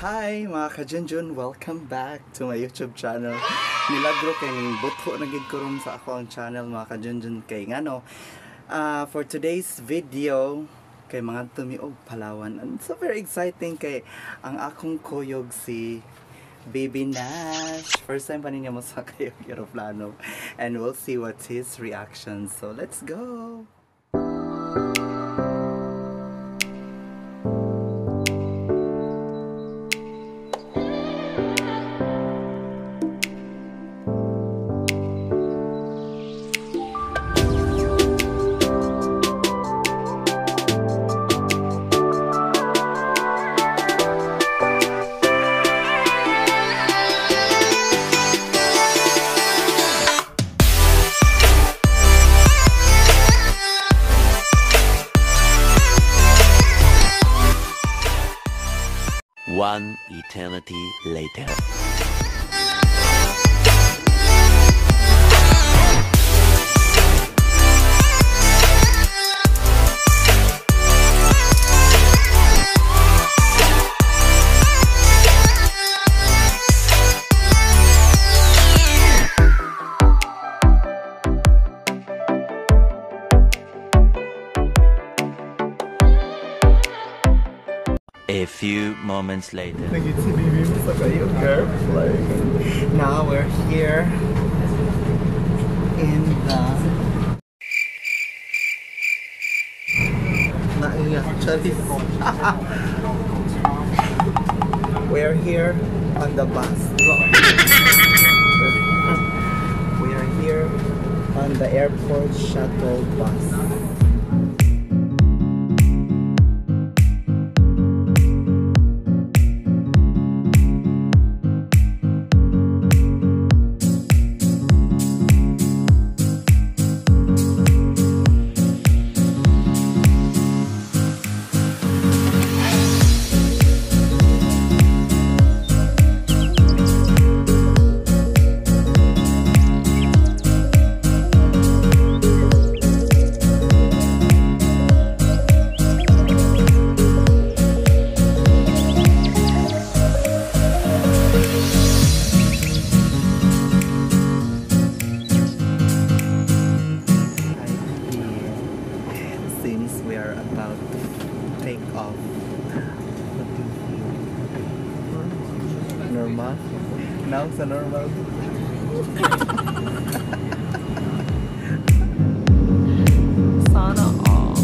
Hi mga ka-Junjun! Welcome back to my YouTube channel. Milagro kay buto na gid ko ron sa ako ang channel mga ka-Junjun kay ngano. For today's video kay mga tumiog Palawan. And so very exciting kay ang akong kuyog si Baby Nash. First time pa niya mo sa kayong aeroplano. And we'll see what's his reaction. So let's go! One eternity later. A few moments later. Now we're here in the we're here on the bus. We are here on the airport shuttle bus. Since we are about to take off, what do you feel? Normal? Now sa normal? Sana all.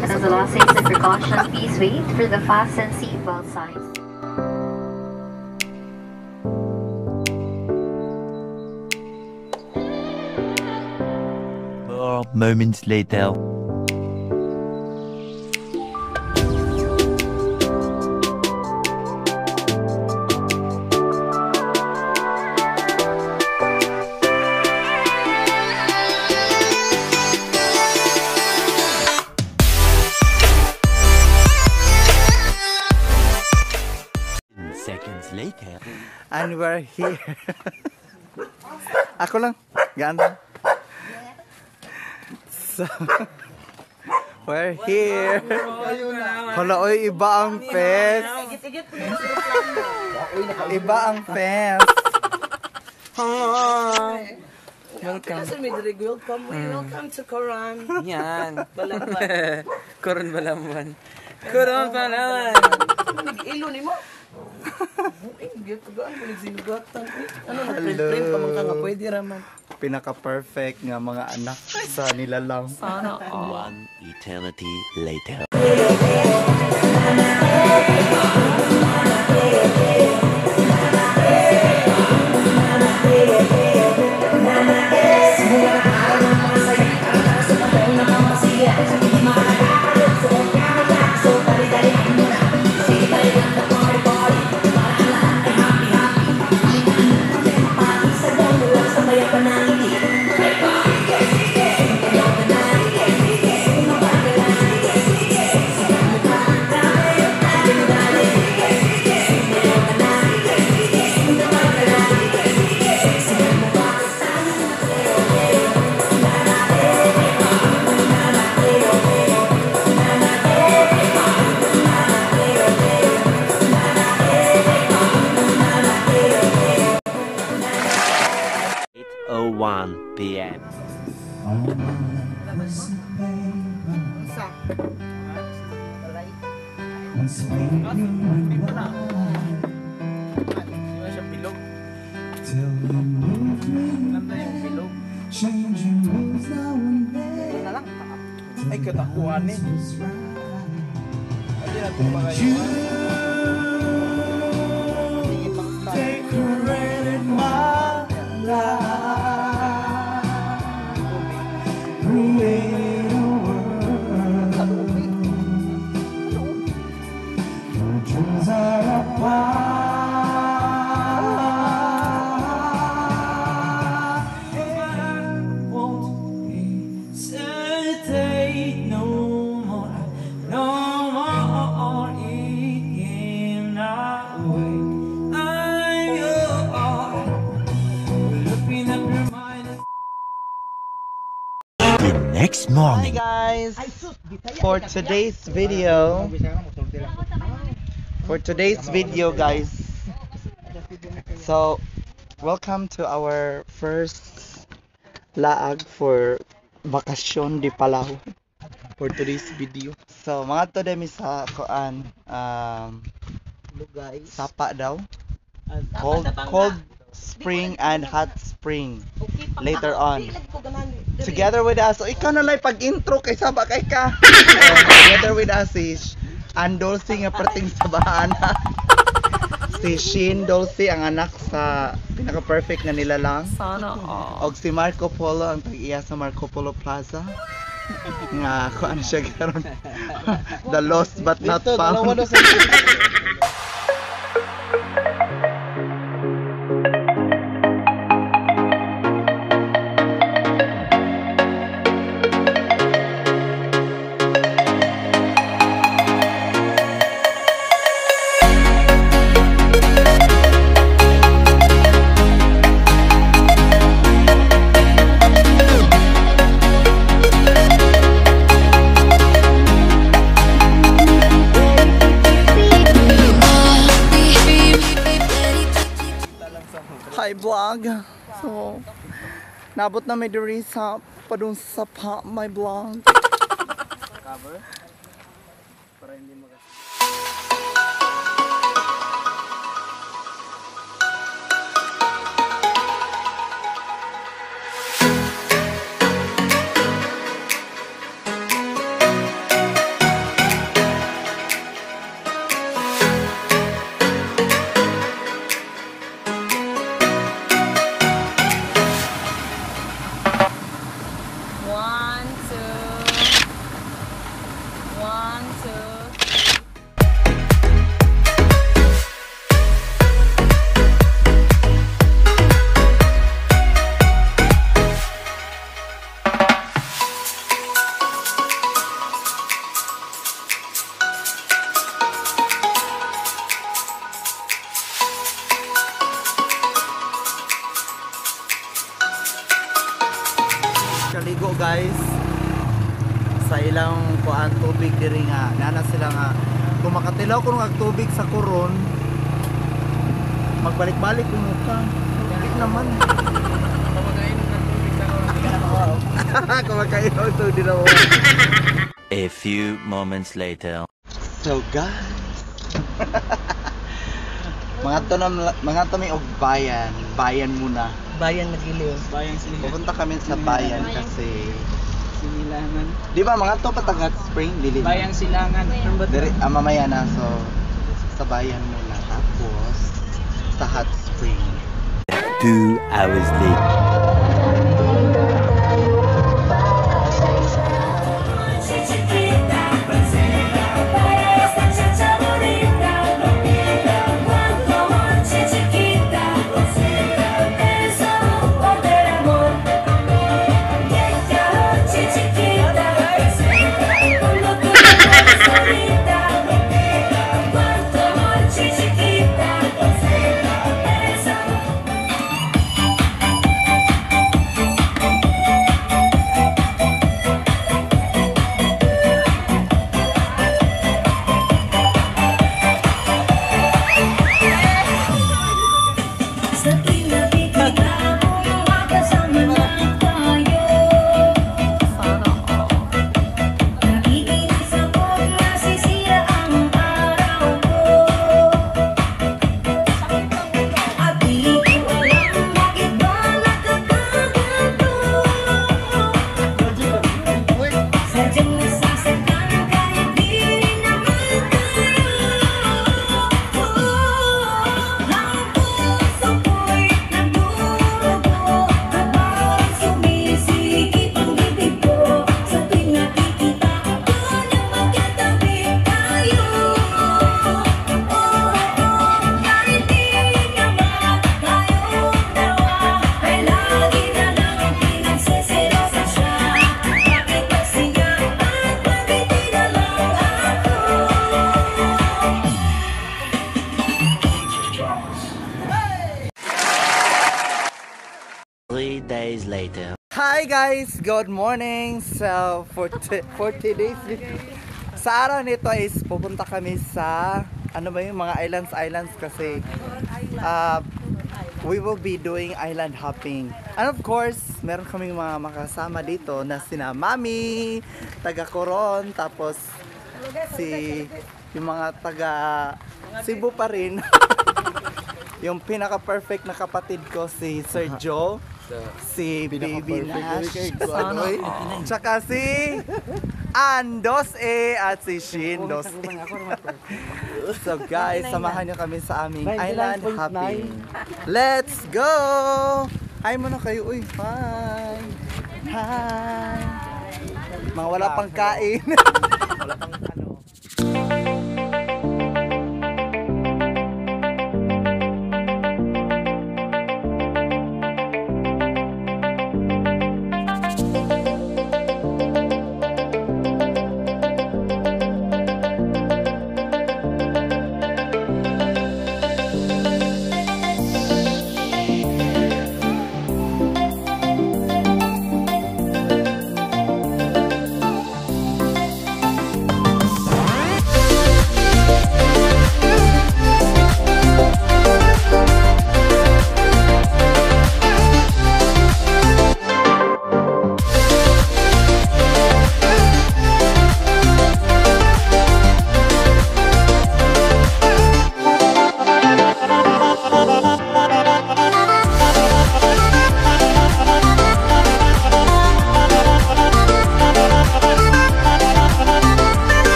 As a last safety precaution, please wait for the fasten seatbelt signs. More moments later. Seconds later. And we're here. Ako lang. Ganda. So, we're here. Hala, oy, iba ang fest. Iba ang fest. Hi. Welcome. Welcome to Coron. Yan. Balamban. Coron Balamban. Coron Balamban. Nag-ilo ni mo? Ano na print pa mga nga pwede raman. Pinaka-perfect nga mga anak sa nilalang. Sana all. One eternity later. Mula araw ng masaya, sa pagkain ng mga siya. 1 p.m. Di ba siya bilog? Alam na yung bilog. Na lang. Ay, katakuan eh. Hindi natin pa kayo. Sige pang start. The next Hi morning. guys! For today's video guys, so welcome to our first laag for Bakasyon di Palau for today's video. So mga to demi sa kuan sapa daw, cold spring and hot spring later on. Together with us, so ikaw na lang pag-intro kay saba kay ka. Together with us is Andolsi nga perting sa bahana. Si Shin Dolce ang anak sa pinaka-perfect nga nila lang. Sana Og si Marco Polo ang tag-iya sa Marco Polo Plaza. Nga ako ano siya karon. The lost but not found. Hi vlog. So nabot na may diri sa padung sa pa my vlog. Cover. Para hindi mag Kaligo guys sa ilang kuan tubig diri nga nana sila nga kung makatilaw ko ng tubig sa kuron magbalik-balik yung mukha tubig naman. Kumakain ng tubig sa oras. Hindi ka na mawaw. Kumakain ng tubig na mukha. A few moments later. So guys mga to may og bayan muna. bayan na giliw. Bayang sinilangan. Pupunta kami sa bayan kasi Sinilangan. di ba mga to patagat spring dili na. Bayang silangan. Diri mamaya na so sa bayan muna tapos sa hot spring. 2 hours later. Sa tinabi kita mo, kasama 3 days later. Hi guys! Good morning! So, for today's video, sa araw nito is pupunta kami sa, ano ba yung mga islands kasi we will be doing island hopping. And of course, meron kaming mga makasama dito na sina Mami, taga Coron, tapos yung mga taga Cebu pa rin. Yung pinaka-perfect na kapatid ko si Sir Joe, si Baby Nash, tsaka si Andos at si Shin Dos. So guys, samahan nyo kami sa aming island hopping. Let's go! Hi muna kayo. Uy, hi! Hi! Mga wala pang kain. Wala pang ano.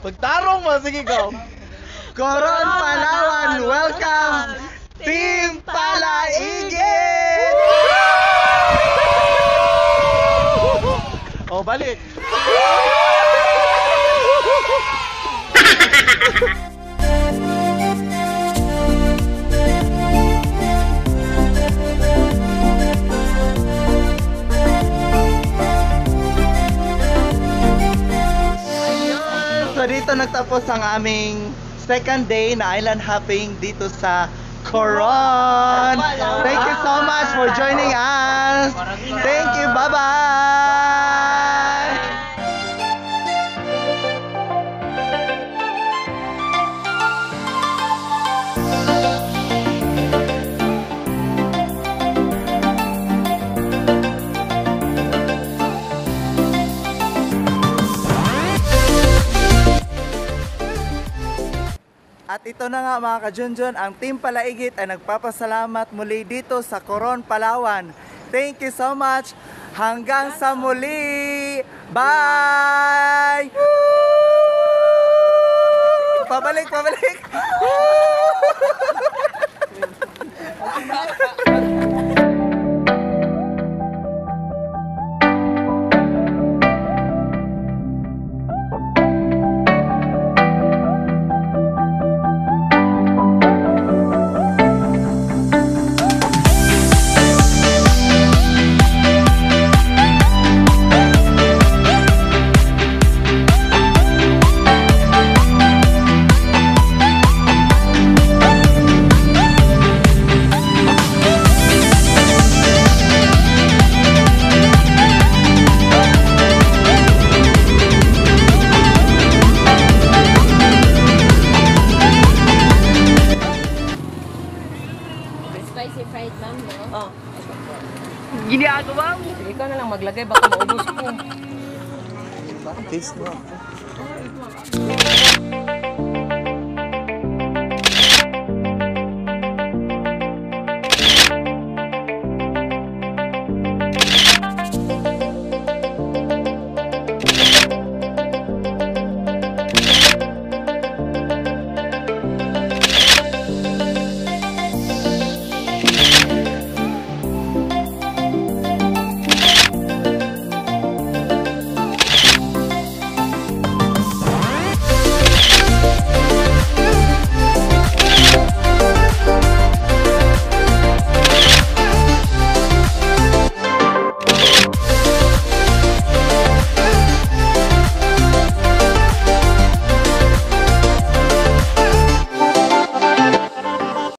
Pagtarong mo, sige go. Coron, Palawan, welcome! Team Palaigit! Oh, balik. So dito nagtapos ang aming second day na island hopping dito sa Coron. Thank you so much for joining us. Thank you. Bye-bye. At ito na nga mga ka-Junjun, ang Team Palaigit ay nagpapasalamat muli dito sa Coron, Palawan. Thank you so much. Hanggang sa muli. Bye! Pabalik! Spicy fried mango. Oh, Ginagawa mo. ikaw na lang maglagay, baka maubos ko. Taste mo.